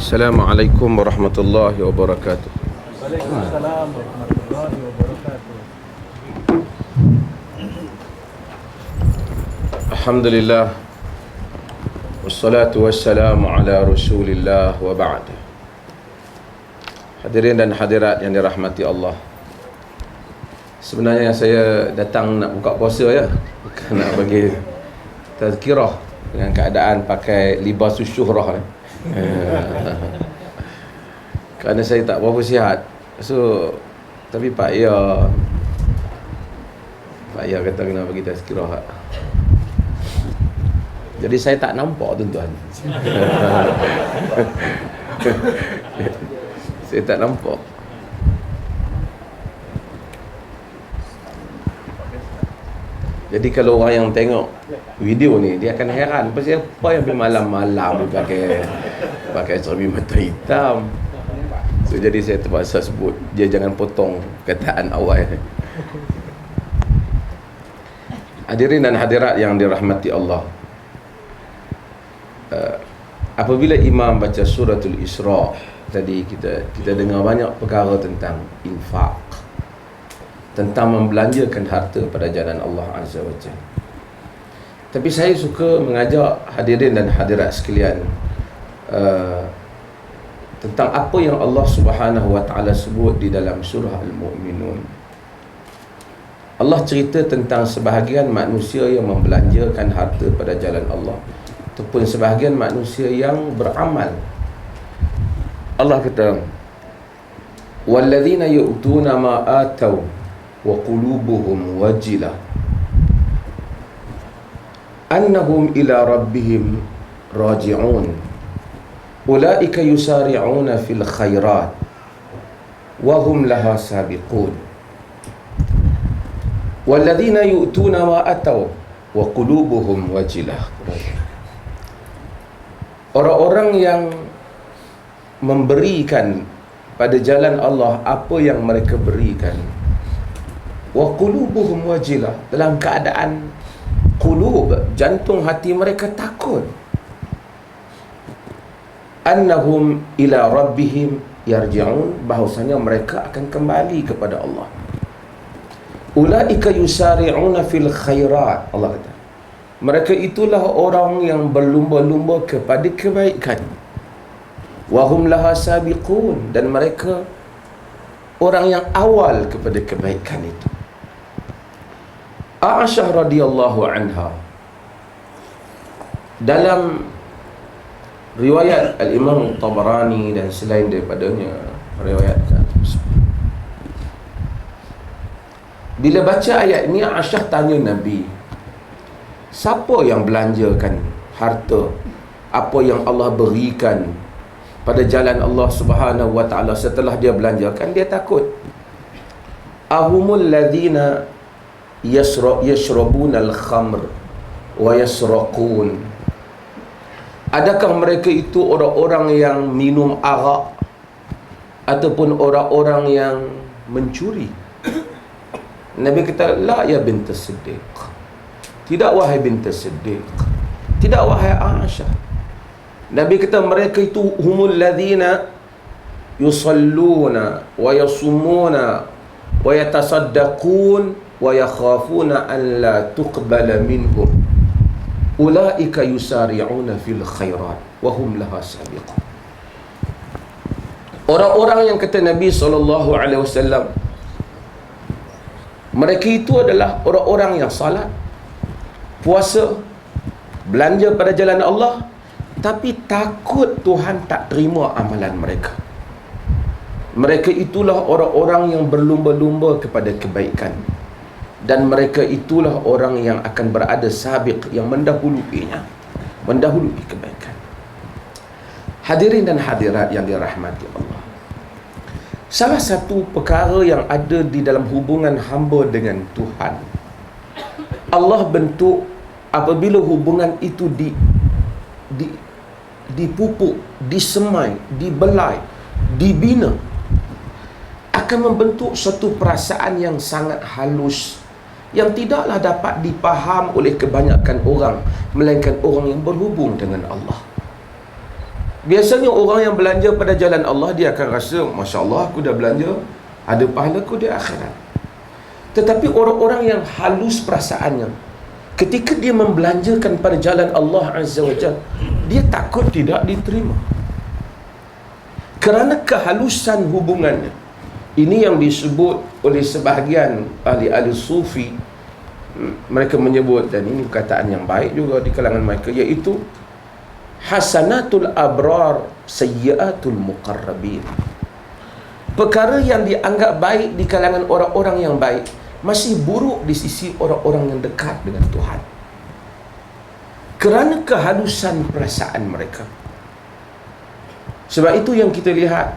Assalamualaikum warahmatullahi wabarakatuh. Waalaikumsalam warahmatullahi wabarakatuh. Alhamdulillah, wassalatu wassalamu ala rasulillah wa ba'd. Hadirin dan hadirat yang dirahmati Allah, sebenarnya saya datang nak buka puasa ya, bukan nak bagi tazkirah dengan keadaan pakai libasus syuhrah kerana saya tak berapa sihat. So tapi Pak Ya kata kena bagi tazkirah. Jadi saya tak nampak tuan-tuan. Saya tak nampak. Jadi kalau orang yang tengok video ni, dia akan heran pasal apa yang malam-malam dia pakai cermin mata hitam. So jadi saya terpaksa sebut dia jangan potong kataan awal. Hadirin dan hadirat yang dirahmati Allah, apabila imam baca suratul Isra tadi, kita dengar banyak perkara tentang infak, tentang membelanjakan harta pada jalan Allah Azza wa Jalla. Tapi saya suka mengajak hadirin dan hadirat sekalian tentang apa yang Allah Subhanahu wa taala sebut di dalam surah Al-Mu'minun. Allah cerita tentang sebahagian manusia yang membelanjakan harta pada jalan Allah, ataupun sebahagian manusia yang beramal. Allah kata, walladzina yu'tuna ma atau wa qulubuhum wajilah annahum ila rabbihim raji'un ulaika yusari'una fil khairat wa hum laha sabiqun. Walladzina yu'tuna ma atau wa qulubuhum wajilah, orang-orang yang memberikan pada jalan Allah apa yang mereka berikan, wa qulubuhum wajilah, dalam keadaan qulub, jantung hati mereka takut, annahum ila rabbihim yarji'un, bahawasanya mereka akan kembali kepada Allah. Ulaika yusari'una fil khairat, Allah kata mereka itulah orang yang berlumba-lumba kepada kebaikan. Wahum laha sabiqun, dan mereka orang yang awal kepada kebaikan itu. Aisyah radhiyallahu anha, dalam riwayat Al-Imam Tabarani dan selain daripadanya meriwayatkan, bila baca ayat ini, Aisyah tanya Nabi, siapa yang belanjakan harta apa yang Allah berikan pada jalan Allah Subhanahu wa taala setelah dia belanjakan? Dia takut. Ahumul ladzina yashrabuna al-khamr wa yasraqun, adakah mereka itu orang-orang yang minum arak ataupun orang-orang yang mencuri? Nabi kata, la ya bint Siddiq, tidak wahai bint Siddiq, tidak wahai Aisyah. Nabi kata mereka itu humul ladzina yusalluna wa yasumuna wa yatasaddaqun wa yakhafuna an la tuqbala minhum ulaika yusari'una fil khairat wa hum laha sabiqun. Orang-orang yang kata Nabi SAW, mereka itu adalah orang-orang yang salat, puasa, belanja pada jalan Allah, tapi takut Tuhan tak terima amalan mereka. Mereka itulah orang-orang yang berlumba-lumba kepada kebaikan, dan mereka itulah orang yang akan berada sabiq, yang mendahului kebaikan. Hadirin dan hadirat yang dirahmati Allah, salah satu perkara yang ada di dalam hubungan hamba dengan Tuhan, Allah bentuk apabila hubungan itu dipupuk, disemai, dibelai, dibina, akan membentuk satu perasaan yang sangat halus, yang tidaklah dapat dipaham oleh kebanyakan orang, melainkan orang yang berhubung dengan Allah. Biasanya orang yang belanja pada jalan Allah, dia akan rasa, Masya Allah, aku dah belanja, ada pahala aku di akhirat. Tetapi orang-orang yang halus perasaannya, ketika dia membelanjakan pada jalan Allah Azza wa Jalla, dia takut tidak diterima. Kerana kehalusan hubungannya. Ini yang disebut oleh sebahagian ahli-ahli sufi. Mereka menyebut, dan ini perkataan yang baik juga di kalangan mereka, iaitu hasanatul abrar sayyiatul muqarrabin. Perkara yang dianggap baik di kalangan orang-orang yang baik masih buruk di sisi orang-orang yang dekat dengan Tuhan. Kerana kehalusan perasaan mereka. Sebab itu yang kita lihat,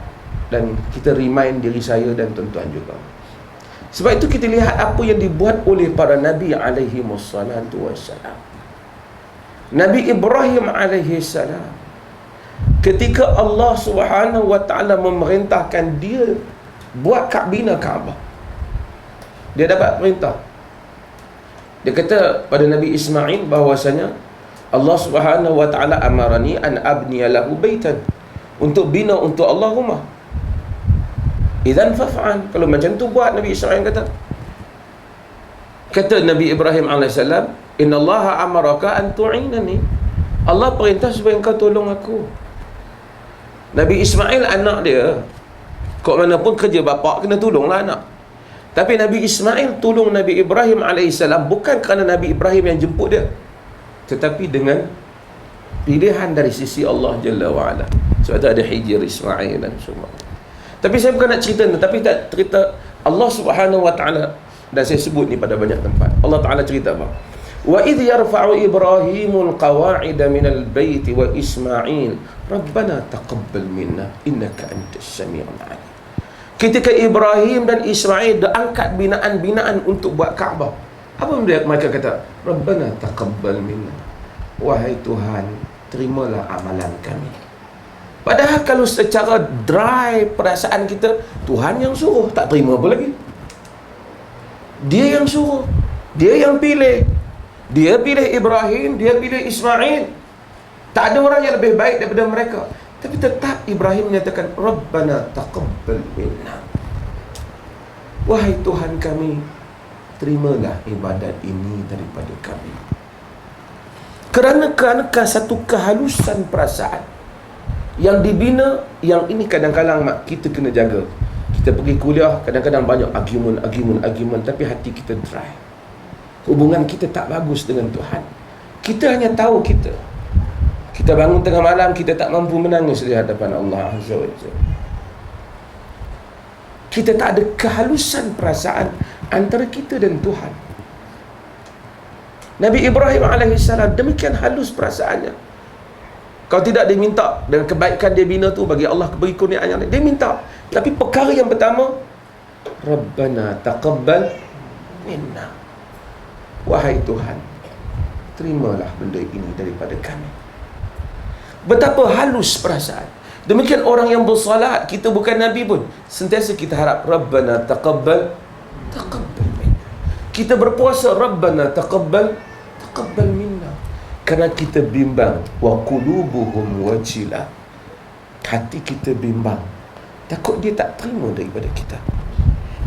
dan kita remind diri saya dan tuan-tuan juga. Sebab itu kita lihat apa yang dibuat oleh para Nabi alaihi wassalatu wassalam. Nabi Ibrahim alaihi salam, ketika Allah Subhanahu wa ta'ala memerintahkan dia buat bina Kaabah, dia dapat perintah. Dia kata pada Nabi Ismail bahawasanya Allah Subhanahu wa ta'ala amarani an abniya lahu baitan, untuk bina untuk Allah rumah. Idzan faf'al, kalau macam tu buat. Nabi Ismail kata Nabi Ibrahim AS, innallaha amaraka an tu'inani, Allah perintah supaya engkau tolong aku. Nabi Ismail anak dia, kok mana pun kerja bapa kena tolonglah anak. Tapi Nabi Ismail tolong Nabi Ibrahim AS bukan kerana Nabi Ibrahim yang jemput dia, tetapi dengan pilihan dari sisi Allah Jalla wa'ala. Sebab tu ada Hijr Ismail dan semua. Tapi saya bukan nak cerita, tapi tak cerita Allah Subhanahu wa ta'ala, dan saya sebut ni pada banyak tempat. Allah Ta'ala cerita apa? Wa idh yarfa'u Ibrahimul qawa'ida minal baiti wa Ismail Rabbana taqabbal minna innaka antas sami'ul alim. Ketika Ibrahim dan Ismail diangkat binaan-binaan untuk buat Kaabah, apa mereka kata? Rabbana taqabbal minna, wahai Tuhan, terimalah amalan kami. Padahal kalau secara dry perasaan kita, Tuhan yang suruh, tak terima apa lagi? Dia yang suruh, dia yang pilih. Dia pilih Ibrahim, dia pilih Ismail. Tak ada orang yang lebih baik daripada mereka. Tapi tetap Ibrahim menyatakan, Rabbana taqabbal minna, wahai Tuhan kami, terimalah ibadat ini daripada kami. Kerana satu kehalusan perasaan yang dibina, yang ini kadang-kadang kita kena jaga. Kita pergi kuliah, kadang-kadang banyak argument, tapi hati kita dry. Hubungan kita tak bagus dengan Tuhan. Kita hanya tahu kita bangun tengah malam, kita tak mampu menangis di hadapan Allah Azza wa Jalla. Kita tak ada kehalusan perasaan antara kita dan Tuhan. Nabi Ibrahim alaihissalam demikian halus perasaannya. Kalau tidak dia minta, dengan kebaikan dia bina tu, bagi Allah beri kurniaan yang lain, dia minta. Tapi perkara yang pertama, Rabbana taqabbal minna, wahai Tuhan, terimalah benda ini daripada kami. Betapa halus perasaan. Demikian orang yang bersolat, kita bukan Nabi pun, sentiasa kita harap Rabbana taqabbal minna. Kita berpuasa, Rabbana taqabbal minna, kerana kita bimbang. Wa qulubuhum wajila, hati kita bimbang, takut dia tak terima daripada kita.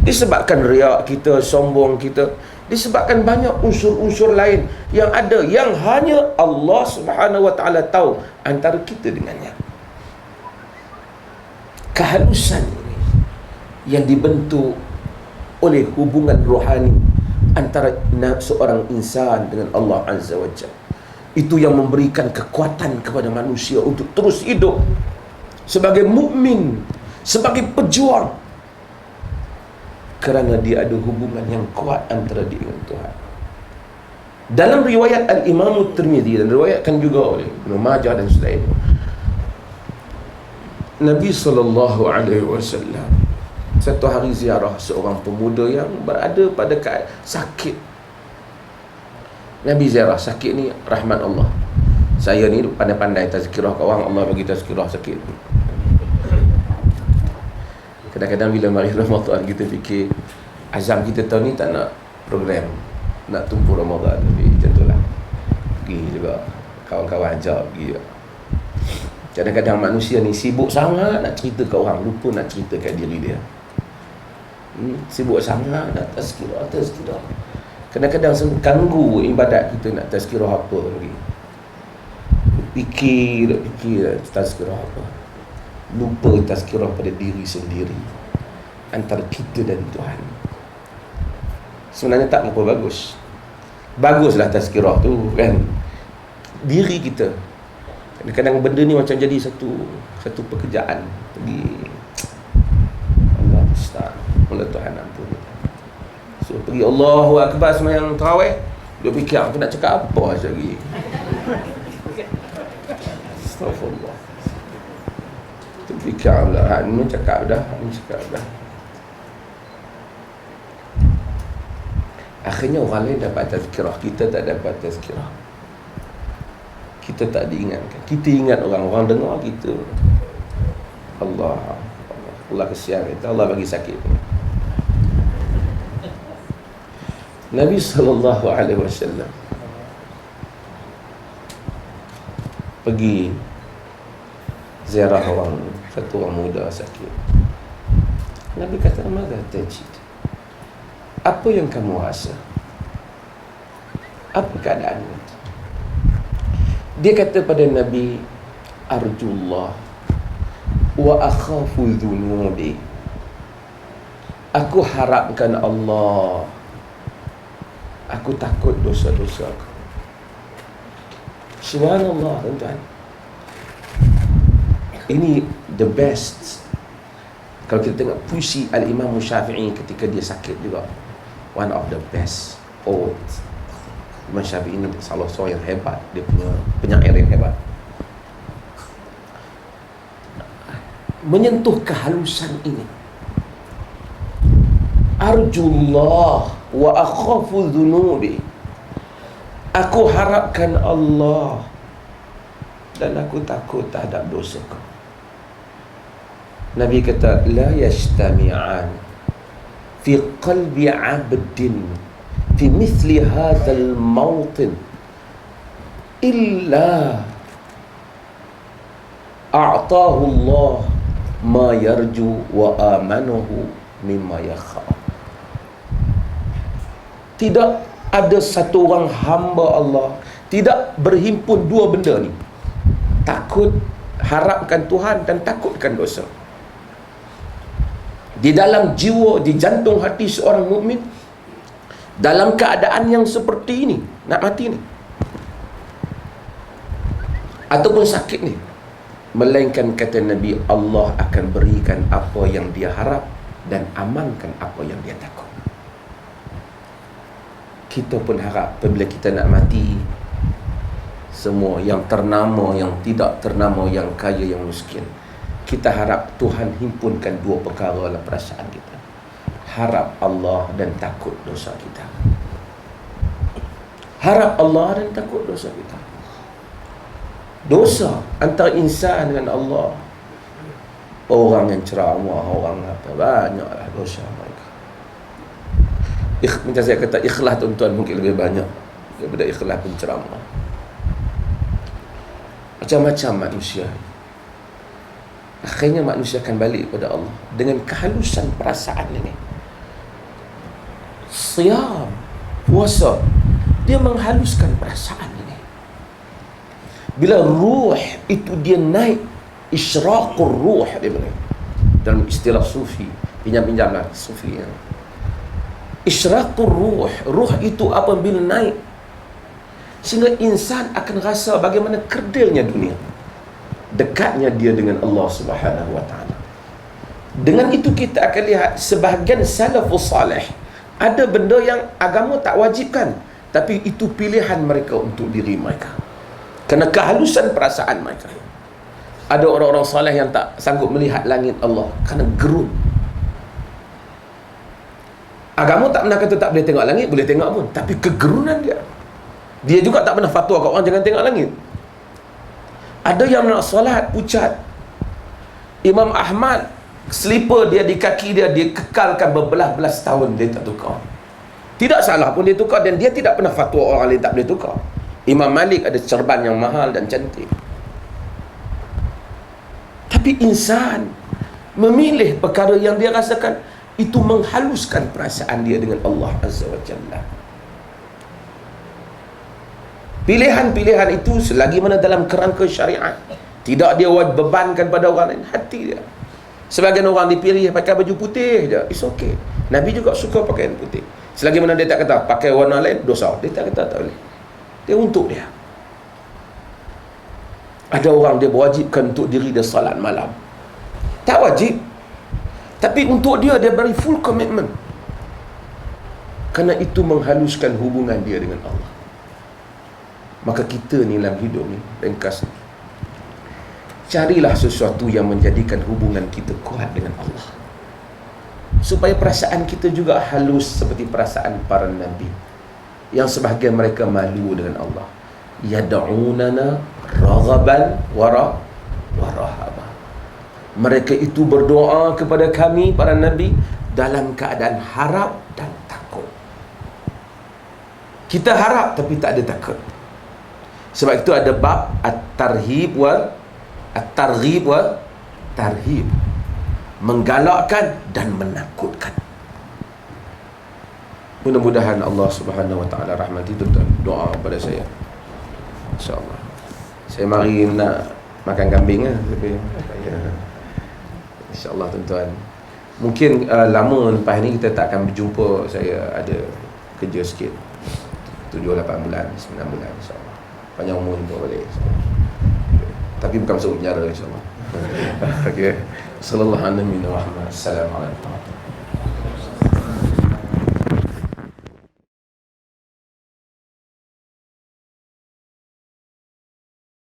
Disebabkan riak kita, sombong kita, disebabkan banyak unsur-unsur lain yang ada, yang hanya Allah Subhanahu wa ta'ala tahu antara kita dengannya. Kehalusan ini yang dibentuk oleh hubungan rohani antara seorang insan dengan Allah Azza wa Jalla, itu yang memberikan kekuatan kepada manusia untuk terus hidup sebagai mukmin, sebagai pejuang, kerana dia ada hubungan yang kuat antara dia dengan Tuhan. Dalam riwayat Al-Imam Tirmidzi, dan riwayatkan juga oleh Ibnu Majah dan selain, Nabi SAW satu hari ziarah seorang pemuda yang berada pada sakit. Nabi ziarah, sakit ni rahmat Allah. Saya ni pandai-pandai tazkirah kat orang, Allah bagi tazkirah sikit. Kadang-kadang bila mari Ramadan kita fikir azam kita tahun ni tak nak program, nak tumpu Ramadan, tapi macam tu lah. Pergi juga kawan-kawan ajak pergi juga. Kadang-kadang manusia ni sibuk sangat nak cerita kat orang, lupa nak cerita kat diri dia. Sibuk sangat nak tazkirah. Kadang-kadang ganggu ibadat kita nak tazkirah apa lagi. Fikir tazkirah apa. Lupa tazkirah pada diri sendiri, antara kita dan Tuhan. Sebenarnya tak apa bagus. Baguslah tazkirah tu kan, diri kita. Kadang-kadang benda ni macam jadi satu pekerjaan. Pergi Allah musta'an, Allah Tuhan ampun. So pergi Allahu Akbar sembahyang tarawih, dia fikir aku nak cakap apa lagi. Astagfirullah. Tu fikir lah, ni cakap dah. Akhirnya orang lain dapat tazkirah, kita tak dapat tazkirah. Kita tak diingatkan. Kita ingat orang dengar kita. Allah kesian kita, Allah bagi sakit. Nabi SAW pergi ziarah satu orang muda sakit. Nabi kata, "Mada tajid?" Apa yang kamu rasa? Apa keadaanmu? Dia kata pada Nabi, "Arjullah wa akhafu dhunubi." Aku harapkan Allah, aku takut dosa-dosa aku. Subhanallah, tuan-tuan. Ini the best. Kalau kita tengok puisi Al-Imam Syafi'i ketika dia sakit juga, one of the best poets. Imam Syafi'i ini salah seorang yang hebat, dia punya penyair yang hebat, menyentuh kehalusan ini. Arjullah wa akhafu dhunubi. Aku harapkan Allah dan aku takut terhadap dosaku. Nabi kata, la yajtami'an fi qalbi 'abdin fi mithli hadzal mawtin illa a'tahu Allah ma yarju wa amanahu mimma yakhaf. Tidak ada satu orang hamba Allah tidak berhimpun dua benda ni. Takut, harapkan Tuhan, dan takutkan dosa. Di dalam jiwa, di jantung hati seorang mukmin, dalam keadaan yang seperti ini, nak mati ni ataupun sakit ni, melainkan kata Nabi, Allah akan berikan apa yang dia harap dan amankan apa yang dia takut. Kita pun harap apabila kita nak mati, semua yang ternama, yang tidak ternama, yang kaya, yang miskin, kita harap Tuhan himpunkan dua perkara dalam perasaan kita. Harap Allah dan takut dosa kita. Harap Allah dan takut dosa kita. Dosa antara insan dengan Allah, orang yang ceramah, orang apa, banyaklah dosa mereka. Macam saya kata, ikhlas tuan-tuan mungkin lebih banyak daripada ikhlas penceramah. Macam-macam manusia. Akhirnya manusia akan balik kepada Allah dengan kehalusan perasaan ini. Siyam, puasa, dia menghaluskan perasaan ini. Bila ruh itu dia naik, isyraqur ruh dia bilang. Dalam istilah sufi, pinjam-pinjamlah sufi ya. Isyraqur ruh, ruh itu apabila naik, sehingga insan akan rasa bagaimana kerdilnya dunia, dekatnya dia dengan Allah Subhanahu wa taala. Dengan itu kita akan lihat sebahagian salafus salih, ada benda yang agama tak wajibkan, tapi itu pilihan mereka untuk diri mereka, kerana kehalusan perasaan mereka. Ada orang-orang salih yang tak sanggup melihat langit Allah kerana gerun. Agama tak pernah kata tak boleh tengok langit, boleh tengok pun, tapi kegerunan dia. Dia juga tak pernah fatwa kat orang jangan tengok langit. Ada yang nak solat pucat. Imam Ahmad, slipper dia di kaki dia, dia kekalkan berbelas-belas tahun, dia tak tukar. Tidak salah pun dia tukar, dan dia tidak pernah fatwa orang lain tak boleh tukar. Imam Malik ada cerban yang mahal dan cantik. Tapi insan memilih perkara yang dia rasakan itu menghaluskan perasaan dia dengan Allah Azza wa Jalla. Pilihan-pilihan itu selagi mana dalam kerangka syariat, tidak dia bebankan pada orang lain, hati dia. Sebagian orang dipilih pakai baju putih je, it's okay. Nabi juga suka pakaian putih. Selagi mana dia tak kata pakai warna lain dosa, dia tak kata tak boleh. Dia untuk dia. Ada orang dia berwajibkan untuk diri dia salat malam. Tak wajib. Tapi untuk dia, dia beri full commitment. Kerana itu menghaluskan hubungan dia dengan Allah. Maka kita ni dalam hidup ni, ringkas, carilah sesuatu yang menjadikan hubungan kita kuat dengan Allah, supaya perasaan kita juga halus seperti perasaan para Nabi, yang sebahagian mereka malu dengan Allah. Yad'unana raghaban wa rahaba. Mereka itu berdoa kepada kami, para Nabi, dalam keadaan harap dan takut. Kita harap tapi tak ada takut. Sebab itu ada bab at-targhib wa tarhib, menggalakkan dan menakutkan. Mudah-mudahan Allah Subhanahu wa taala rahmati tuan-tuan. Doa kepada saya, insya-Allah. Saya mari nak makan kambing tapi insya-Allah tuan-tuan. Mungkin lama lepas ni kita tak akan berjumpa. Saya ada kerja sikit 7-8 bulan, 9 bulan insya-Allah. Panjang umur jumpa balik insya-Allah. Tapi bukan masuk penjara insya-Allah. Okey. Sallallahu alaihi wa sallam. Assalamualaikum.